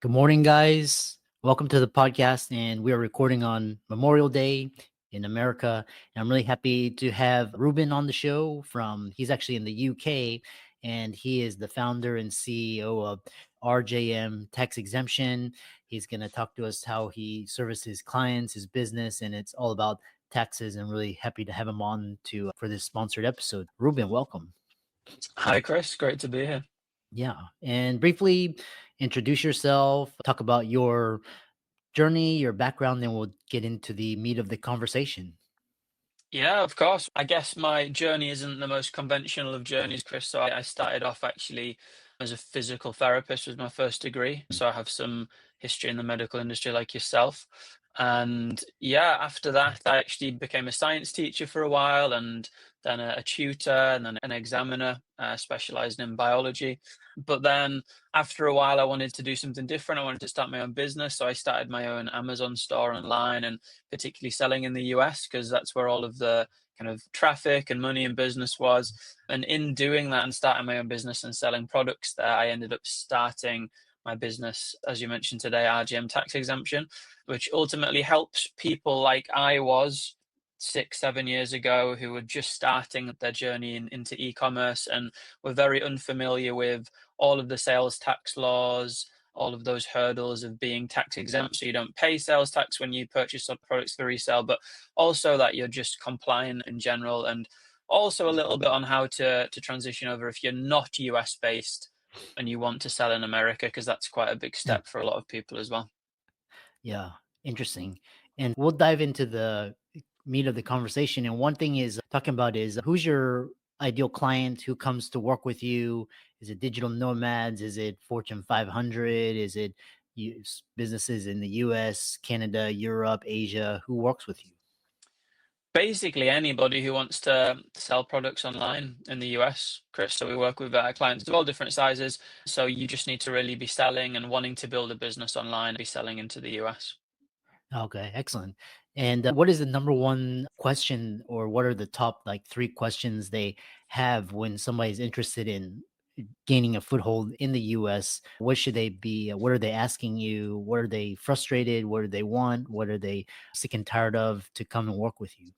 Good morning, guys. Welcome to the podcast. And we are recording on Memorial Day in America. And I'm really happy to have Reuben on the show he's actually in the UK, and he is the founder and CEO of RJM Tax Exemption. He's going to talk to us how he services clients, his business, and it's all about taxes. And really happy to have him on for this sponsored episode. Reuben, welcome. Hi, Chris. Great to be here. Yeah. And briefly introduce yourself, talk about your journey, your background, then we'll get into the meat of the conversation. Yeah, of course. I guess my journey isn't the most conventional of journeys, Chris. So I started off actually as a physical therapist was my first degree. So I have some history in the medical industry like yourself. And yeah, after that, I actually became a science teacher for a while and then a tutor and then an examiner, specialized in biology. But then after a while, I wanted to do something different. I wanted to start my own business. So I started my own Amazon store online and particularly selling in the US because that's where all of the kind of traffic and money and business was. And in doing that and starting my own business and selling products there, I ended up starting my business, as you mentioned today, RJM Tax Exemption, which ultimately helps people like I was 6, 7 years ago who were just starting their journey into e-commerce and were very unfamiliar with all of the sales tax laws, all of those hurdles of being tax exempt, so you don't pay sales tax when you purchase products for resale, but also that you're just compliant in general, and also a little bit on how to transition over if you're not US based and you want to sell in America, because that's quite a big Mm. step for a lot of people as well. Yeah, interesting. And we'll dive into the meat of the conversation. And one thing is talking about is who's your ideal client who comes to work with you? Is it digital nomads? Is it Fortune 500? Is it businesses in the US, Canada, Europe, Asia? Who works with you? Basically, anybody who wants to sell products online in the US, Chris. So we work with clients of all different sizes. So you just need to really be selling and wanting to build a business online, be selling into the US. Okay, excellent. And what is the number one question, or what are the top like three questions they have when somebody's interested in gaining a foothold in the US? What should they be? What are they asking you? What are they frustrated? What do they want? What are they sick and tired of to come and work with you?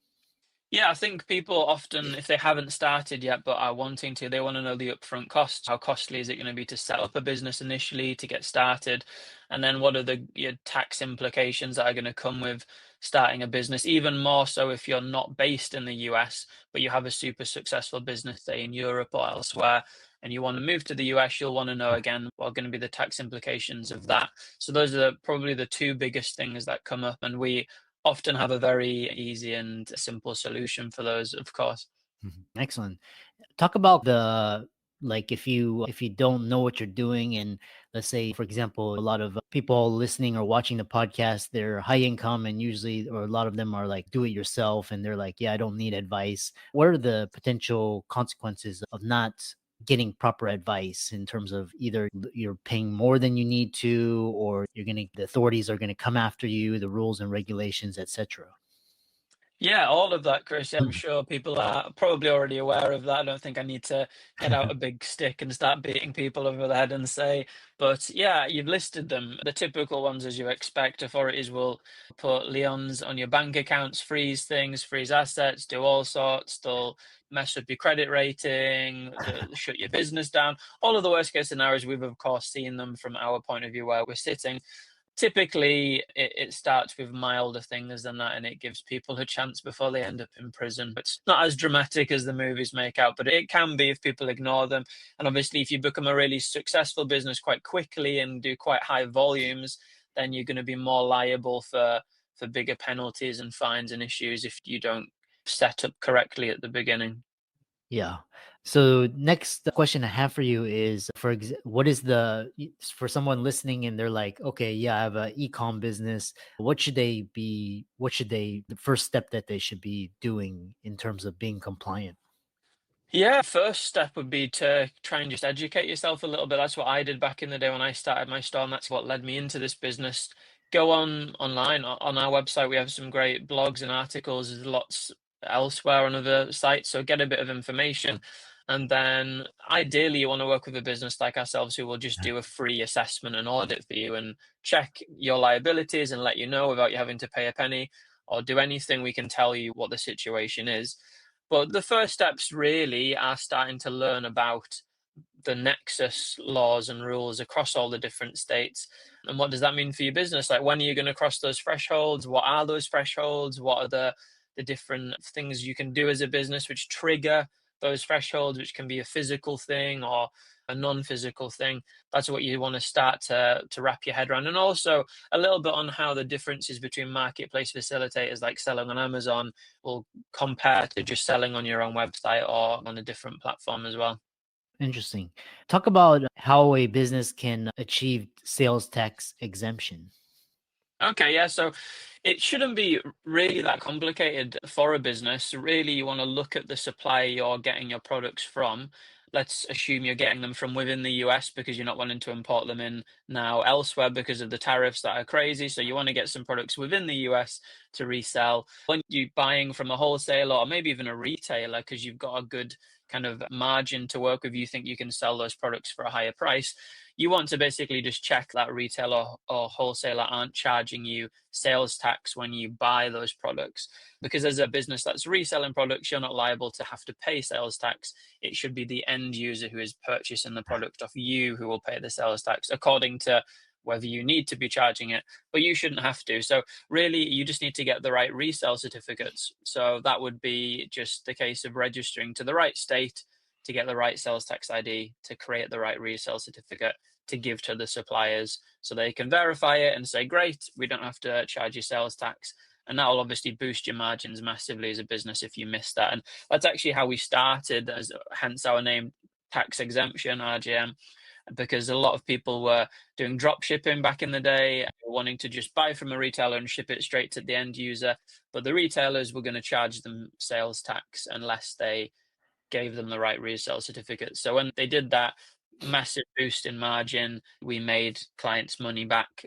Yeah, I think people often, if they haven't started yet but are wanting to, they want to know the upfront costs. How costly is it going to be to set up a business initially to get started? And then what are the your tax implications that are going to come with starting a business? Even more so if you're not based in the US, but you have a super successful business, say in Europe or elsewhere, and you want to move to the US, you'll want to know again what are going to be the tax implications of that. So those are probably the two biggest things that come up. And we often have a very easy and simple solution for those, of course. Mhm. Excellent. Talk about the like if you don't know what you're doing, and let's say for example a lot of people listening or watching the podcast, they're high income, and usually or a lot of them are like do it yourself, and they're like, yeah, I don't need advice. What are the potential consequences of not getting proper advice in terms of either you're paying more than you need to, or the authorities are going to come after you, the rules and regulations, etc. Yeah, all of that, Chris. I'm sure people are probably already aware of that. I don't think I need to get out a big stick and start beating people over the head and say, but yeah, you've listed them. The typical ones, as you expect, authorities will put liens on your bank accounts, freeze things, freeze assets, do all sorts. They'll mess up your credit rating, shut your business down. All of the worst case scenarios, we've of course seen them from our point of view where we're sitting. Typically, it starts with milder things than that, and it gives people a chance before they end up in prison. It's not as dramatic as the movies make out, but it can be if people ignore them. And obviously, if you become a really successful business quite quickly and do quite high volumes, then you're going to be more liable for bigger penalties and fines and issues if you don't set up correctly at the beginning. Yeah. So next question I have for you is what is for someone listening and they're like, okay, yeah, I have a e-com business. The first step that they should be doing in terms of being compliant? Yeah, first step would be to try and just educate yourself a little bit. That's what I did back in the day when I started my store, and that's what led me into this business. Go online on our website. We have some great blogs and articles. There's lots elsewhere on other sites, so get a bit of information And then ideally, you want to work with a business like ourselves who will just Yeah. do a free assessment and audit for you and check your liabilities and let you know without you having to pay a penny or do anything. We can tell you what the situation is. But the first steps really are starting to learn about the Nexus laws and rules across all the different states. And what does that mean for your business? Like, when are you going to cross those thresholds? What are those thresholds? What are the different things you can do as a business which trigger those thresholds, which can be a physical thing or a non-physical thing? That's what you want to start to wrap your head around. And also a little bit on how the differences between marketplace facilitators like selling on Amazon will compare to just selling on your own website or on a different platform as well. Interesting. Talk about how a business can achieve sales tax exemption. Okay, yeah. So it shouldn't be really that complicated for a business. Really, you want to look at the supplier you're getting your products from. Let's assume you're getting them from within the US because you're not wanting to import them in now elsewhere because of the tariffs that are crazy. So you want to get some products within the US to resell. When you're buying from a wholesaler or maybe even a retailer because you've got a good kind of margin to work with, you think you can sell those products for a higher price. You want to basically just check that retailer or wholesaler aren't charging you sales tax when you buy those products. Because as a business that's reselling products, you're not liable to have to pay sales tax. It should be the end user who is purchasing the product off you who will pay the sales tax according to whether you need to be charging it, but you shouldn't have to. So really, you just need to get the right resale certificates. So that would be just the case of registering to the right state to get the right sales tax ID, to create the right resale certificate, to give to the suppliers so they can verify it and say, great, we don't have to charge you sales tax. And that will obviously boost your margins massively as a business if you miss that. And that's actually how we started, as hence our name, Tax Exemption, RJM, because a lot of people were doing drop shipping back in the day, wanting to just buy from a retailer and ship it straight to the end user. But the retailers were going to charge them sales tax unless they gave them the right resale certificate. So when they did that, massive boost in margin, we made clients money back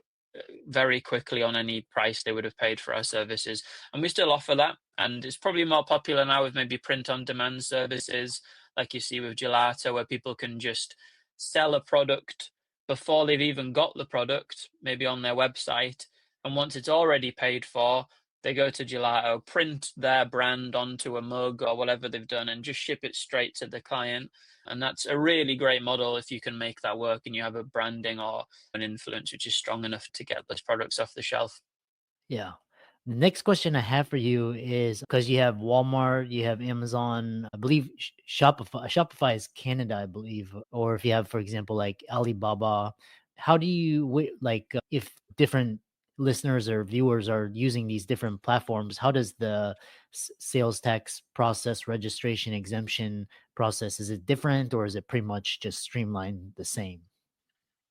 very quickly on any price they would have paid for our services. And we still offer that. And it's probably more popular now with maybe print on demand services, like you see with Gelato, where people can just sell a product before they've even got the product, maybe on their website. And once it's already paid for, they go to Gelato, print their brand onto a mug or whatever they've done, and just ship it straight to the client. And that's a really great model if you can make that work and you have a branding or an influence which is strong enough to get those products off the shelf. Yeah. The next question I have for you is because you have Walmart, you have Amazon, I believe Shopify. Shopify is Canada, I believe. Or if you have, for example, like Alibaba, how do you if different listeners or viewers are using these different platforms, how does the sales tax process, registration, exemption process, is it different or is it pretty much just streamlined the same?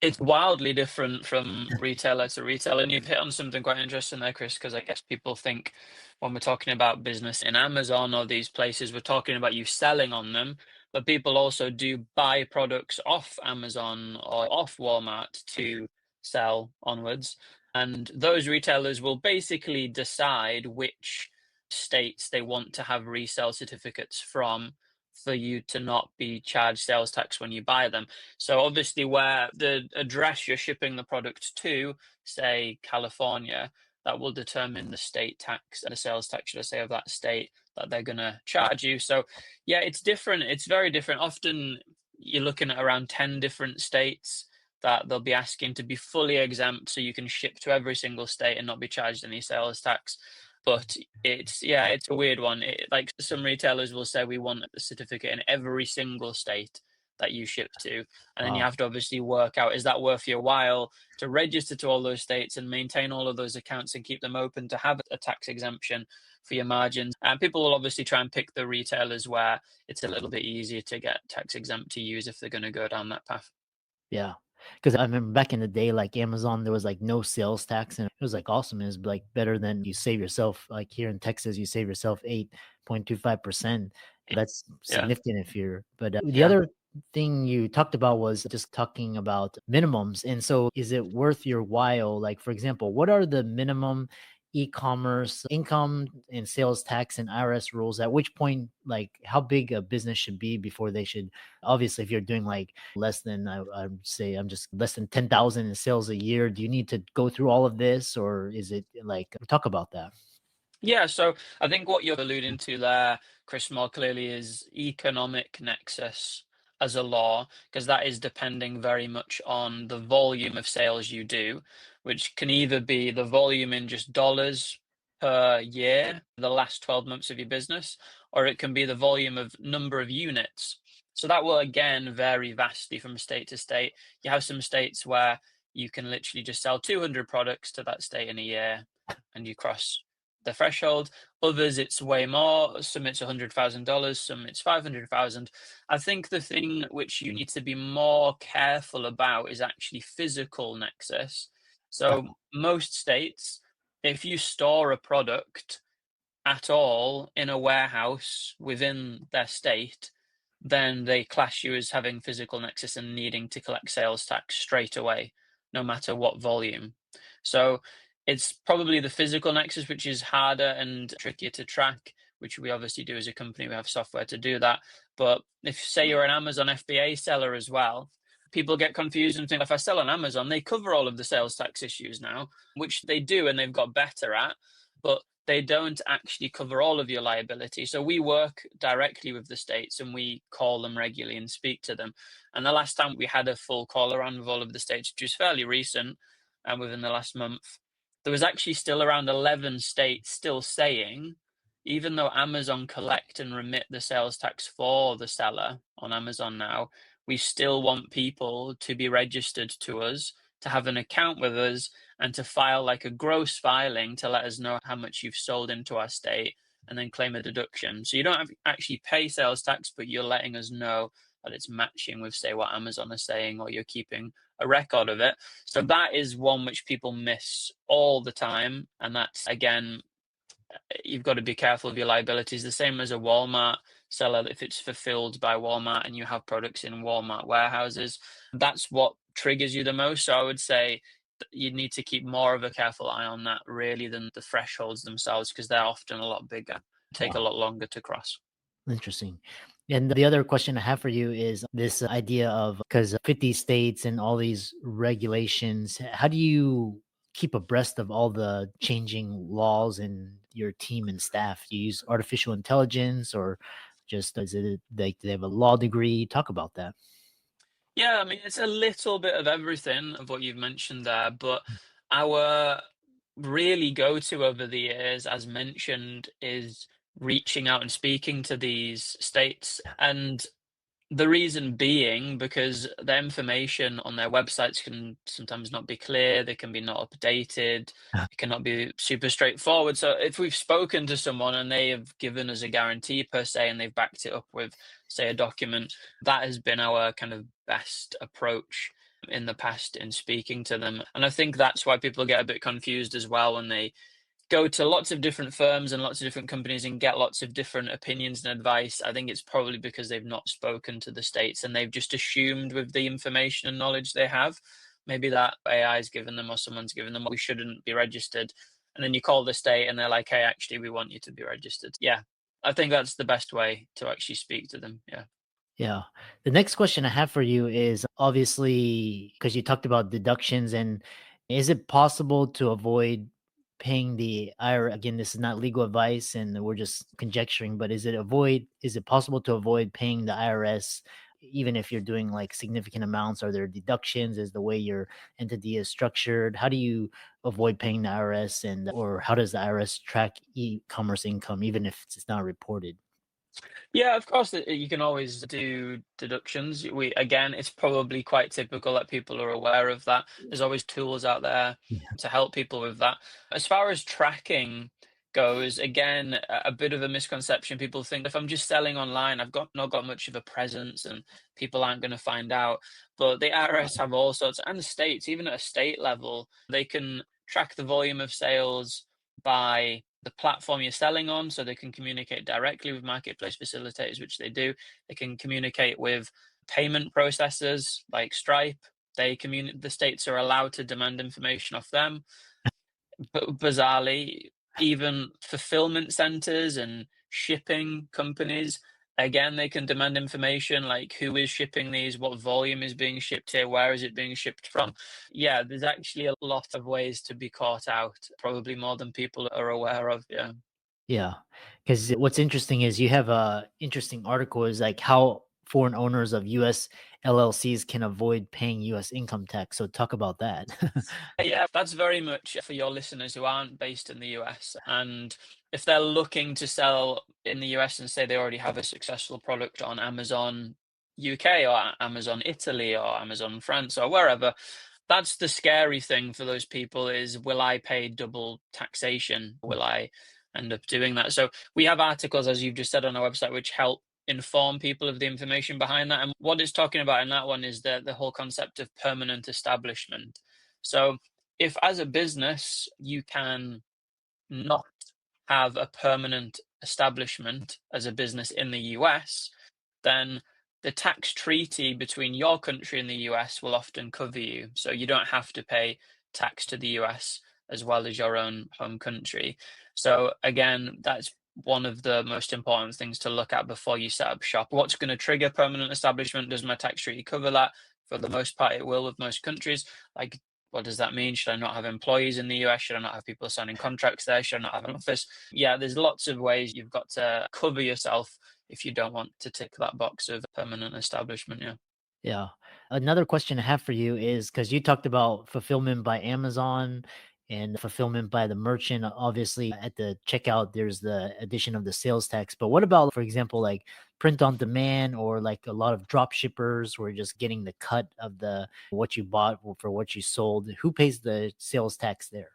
It's wildly different from retailer to retailer, and you've hit on something quite interesting there, Chris, because I guess people think when we're talking about business in Amazon or these places, we're talking about you selling on them, but people also do buy products off Amazon or off Walmart to sell onwards. And those retailers will basically decide which states they want to have resale certificates from for you to not be charged sales tax when you buy them. So obviously, where the address you're shipping the product to, say California, that will determine the state tax and the sales tax, should I say, of that state that they're going to charge you. So yeah, it's different. It's very different. Often you're looking at around 10 different states that they'll be asking to be fully exempt so you can ship to every single state and not be charged any sales tax. But it's a weird one. Like some retailers will say we want a certificate in every single state that you ship to. And then you Wow. have to obviously work out, is that worth your while to register to all those states and maintain all of those accounts and keep them open to have a tax exemption for your margins? And people will obviously try and pick the retailers where it's a little bit easier to get tax exempt to use if they're going to go down that path. Yeah, because I remember back in the day, like Amazon, there was like no sales tax, and it was like awesome. It was like better than you save yourself. Like here in Texas, you save yourself 8.25%. That's Yeah. significant if you're. But the Yeah. other thing you talked about was just talking about minimums. And so, is it worth your while? Like, for example, what are the minimum e-commerce income and sales tax and IRS rules? At which point, like how big a business should be before they should, obviously if you're doing like less than I'd say I'm just less than 10,000 in sales a year, do you need to go through all of this, or is it like talk about that? Yeah, so I think what you're alluding to there, Chris, more clearly is economic nexus as a law, because that is depending very much on the volume of sales you do, which can either be the volume in just dollars per year, the last 12 months of your business, or it can be the volume of number of units. So that will again vary vastly from state to state. You have some states where you can literally just sell 200 products to that state in a year and you cross the threshold. Others, it's way more. Some it's $100,000. Some it's 500,000. I think the thing which you need to be more careful about is actually physical nexus. So most states, if you store a product at all in a warehouse within their state, then they class you as having physical nexus and needing to collect sales tax straight away, no matter what volume. So it's probably the physical nexus which is harder and trickier to track, which we obviously do as a company. We have software to do that. But if say you're an Amazon FBA seller as well, people get confused and think if I sell on Amazon, they cover all of the sales tax issues now, which they do and they've got better at. But they don't actually cover all of your liability. So we work directly with the states and we call them regularly and speak to them. And the last time we had a full call around with all of the states, which was fairly recent and within the last month, there was actually still around 11 states still saying, even though Amazon collect and remit the sales tax for the seller on Amazon now, we still want people to be registered to us, to have an account with us, and to file like a gross filing to let us know how much you've sold into our state and then claim a deduction. So you don't have actually pay sales tax, but you're letting us know that it's matching with, say, what Amazon is saying, or you're keeping a record of it. So that is one which people miss all the time. And that's, again, you've got to be careful of your liabilities. The same as a Walmart seller, if it's fulfilled by Walmart and you have products in Walmart warehouses, that's what triggers you the most. So I would say you need to keep more of a careful eye on that really than the thresholds themselves, because they're often a lot bigger, take a Wow. lot longer to cross. Interesting. And the other question I have for you is this idea of, because 50 states and all these regulations, how do you keep abreast of all the changing laws in your team and staff? Do you use artificial intelligence, or just is it like do they have a law degree? Talk about that. Yeah, I mean, it's a little bit of everything of what you've mentioned there, but our really go-to over the years, as mentioned, is reaching out and speaking to these states. And the reason being because the information on their websites can sometimes not be clear, they can be not updated, it cannot be super straightforward. So if we've spoken to someone and they have given us a guarantee per se and they've backed it up with, say, a document, that has been our kind of best approach in the past in speaking to them. And I think that's why people get a bit confused as well when they go to lots of different firms and lots of different companies and get lots of different opinions and advice. I think it's probably because they've not spoken to the states and they've just assumed with the information and knowledge they have, maybe that AI is given them or someone's given them, we shouldn't be registered. And then you call the state and they're like, hey, actually, we want you to be registered. Yeah, I think that's the best way to actually speak to them. Yeah. Yeah. The next question I have for you is obviously because you talked about deductions, and is it possible to avoid paying the IRS? Again, this is not legal advice and we're just conjecturing, but is it possible to avoid paying the IRS even if you're doing like significant amounts? Are there deductions? Is the way your entity is structured? How do you avoid paying the IRS, and or how does the IRS track e-commerce income even if it's not reported? Yeah, of course, you can always do deductions. We again, it's probably quite typical that people are aware of that. There's always tools out there to help people with that. As far as tracking goes, again, a bit of a misconception. People think if I'm just selling online, I've got not got much of a presence and people aren't going to find out. But the IRS have all sorts, and the states, even at a state level, they can track the volume of sales by the platform you're selling on, so they can communicate directly with marketplace facilitators, which they do. They can communicate with payment processors like Stripe. The states are allowed to demand information off them. But bizarrely, even fulfillment centers and shipping companies, again, they can demand information like who is shipping these, what volume is being shipped here, where is it being shipped from. Yeah, there's actually a lot of ways to be caught out, probably more than people are aware of. Yeah. Yeah, because what's interesting is you have a interesting article is like how foreign owners of US LLCs can avoid paying US income tax. So talk about that. Yeah, that's very much for your listeners who aren't based in the US. And if they're looking to sell in the US and say they already have a successful product on Amazon UK or Amazon Italy or Amazon France or wherever, that's the scary thing for those people is, will I pay double taxation? Will I end up doing that? So we have articles, as you've just said, on our website, which help inform people of the information behind that. And what it's talking about in that one is the whole concept of permanent establishment. So if as a business you can not have a permanent establishment as a business in the US, then the tax treaty between your country and the US will often cover you. So you don't have to pay tax to the US as well as your own home country. So again, that's one of the most important things to look at before you set up shop. What's going to trigger permanent establishment? Does my tax treaty cover that? For the most part, it will with most countries. Like, what does that mean? Should I not have employees in the US? Should I not have people signing contracts there? Should I not have an office? Yeah, there's lots of ways you've got to cover yourself if you don't want to tick that box of permanent establishment. Yeah. Yeah. Another question I have for you is because you talked about fulfillment by Amazon and fulfillment by the merchant. Obviously, at the checkout, there's the addition of the sales tax. But what about, for example, like print on demand or like a lot of drop shippers who are just getting the cut of the what you bought for what you sold? Who pays the sales tax there?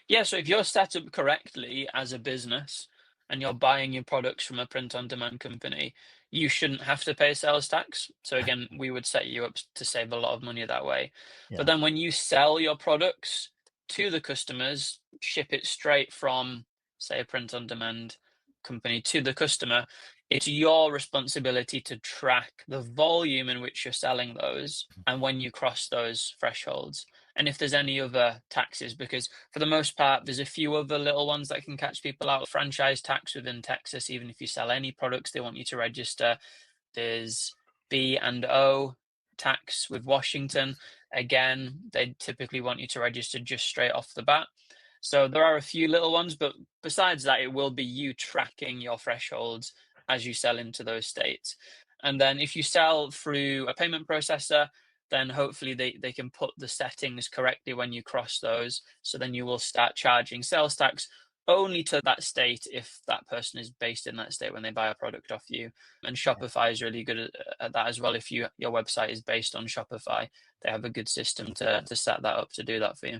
Yeah, so if you're set up correctly as a business and you're buying your products from a print on demand company, you shouldn't have to pay sales tax. So again, we would set you up to save a lot of money that way. But Yeah. then when you sell your products to the customers, ship it straight from, say, a print on demand company to the customer, it's your responsibility to track the volume in which you're selling those and when you cross those thresholds. And if there's any other taxes, because for the most part, there's a few other little ones that can catch people out. Franchise tax within Texas, even if you sell any products, they want you to register. There's B&O tax with Washington. Again, they typically want you to register just straight off the bat. So there are a few little ones, but besides that, it will be you tracking your thresholds as you sell into those states. And then if you sell through a payment processor, then hopefully they can put the settings correctly when you cross those. So then you will start charging sales tax only to that state if that person is based in that state when they buy a product off you. And Shopify is really good at that as well. If your website is based on Shopify, they have a good system to set that up to do that for you.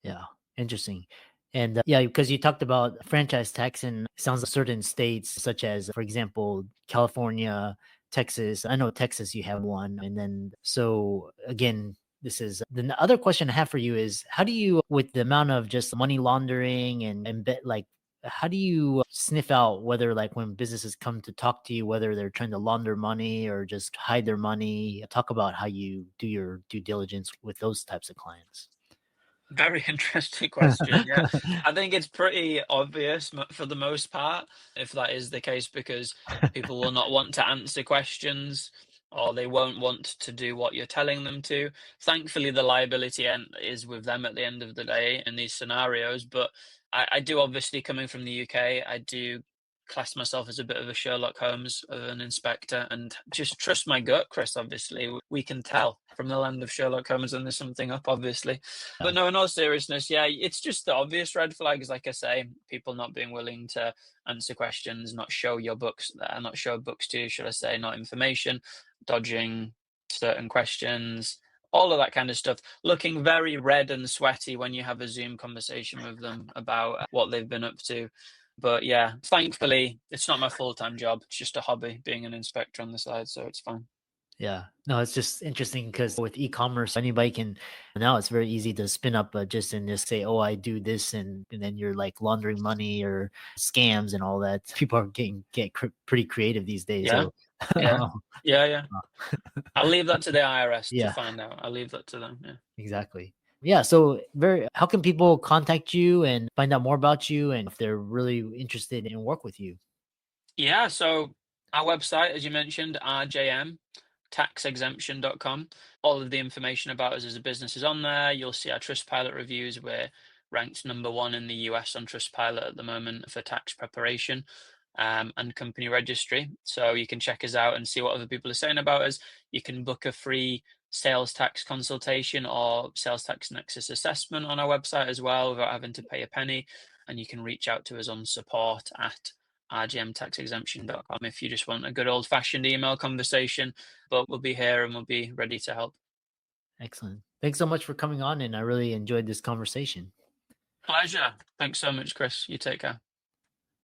Yeah, interesting. And yeah, because you talked about franchise tax in sounds like certain states, such as, for example, California, Texas. I know Texas, you have one. And then, so again, this is the other question I have for you is how do you, with the amount of just money laundering and like, how do you sniff out whether, like, when businesses come to talk to you, whether they're trying to launder money or just hide their money? Talk about how you do your due diligence with those types of clients. Very interesting question. Yeah, I think it's pretty obvious for the most part if that is the case because people will not want to answer questions or they won't want to do what you're telling them to. Thankfully, the liability is with them at the end of the day in these scenarios. But I do obviously coming from the UK, I do class myself as a bit of a Sherlock Holmes of an inspector and just trust my gut, Chris. Obviously, we can tell from the land of Sherlock Holmes when there's something up, obviously. But no, in all seriousness, yeah, it's just the obvious red flags, like I say, people not being willing to answer questions, not show your books, not show books to you, should I say, not information, dodging certain questions, all of that kind of stuff. Looking very red and sweaty when you have a Zoom conversation with them about what they've been up to. But yeah, thankfully, it's not my full-time job. It's just a hobby, being an inspector on the side, so it's fine. Yeah. No, it's just interesting because with e-commerce, anybody can now it's very easy to spin up just and just say, oh, I do this and then you're like laundering money or scams and all that. People are pretty creative these days. Yeah, So yeah, yeah, yeah. I'll leave that to the IRS to yeah, find out. I'll leave that to them. Yeah. exactly. Yeah, so very how can people contact you and find out more about you and if they're really interested in work with you? Yeah, so our website, as you mentioned, RJM taxexemption.com. All of the information about us as a business is on there. You'll see our Trustpilot reviews. We're ranked #1 in the US on Trustpilot at the moment for tax preparation, and company registry. So you can check us out and see what other people are saying about us. You can book a free sales tax consultation or sales tax nexus assessment on our website as well without having to pay a penny. And you can reach out to us on support@rjmtaxexemption.com if you just want a good old fashioned email conversation. But we'll be here and we'll be ready to help. Excellent. Thanks so much for coming on, and I really enjoyed this conversation. Pleasure. Thanks so much, Chris. You take care.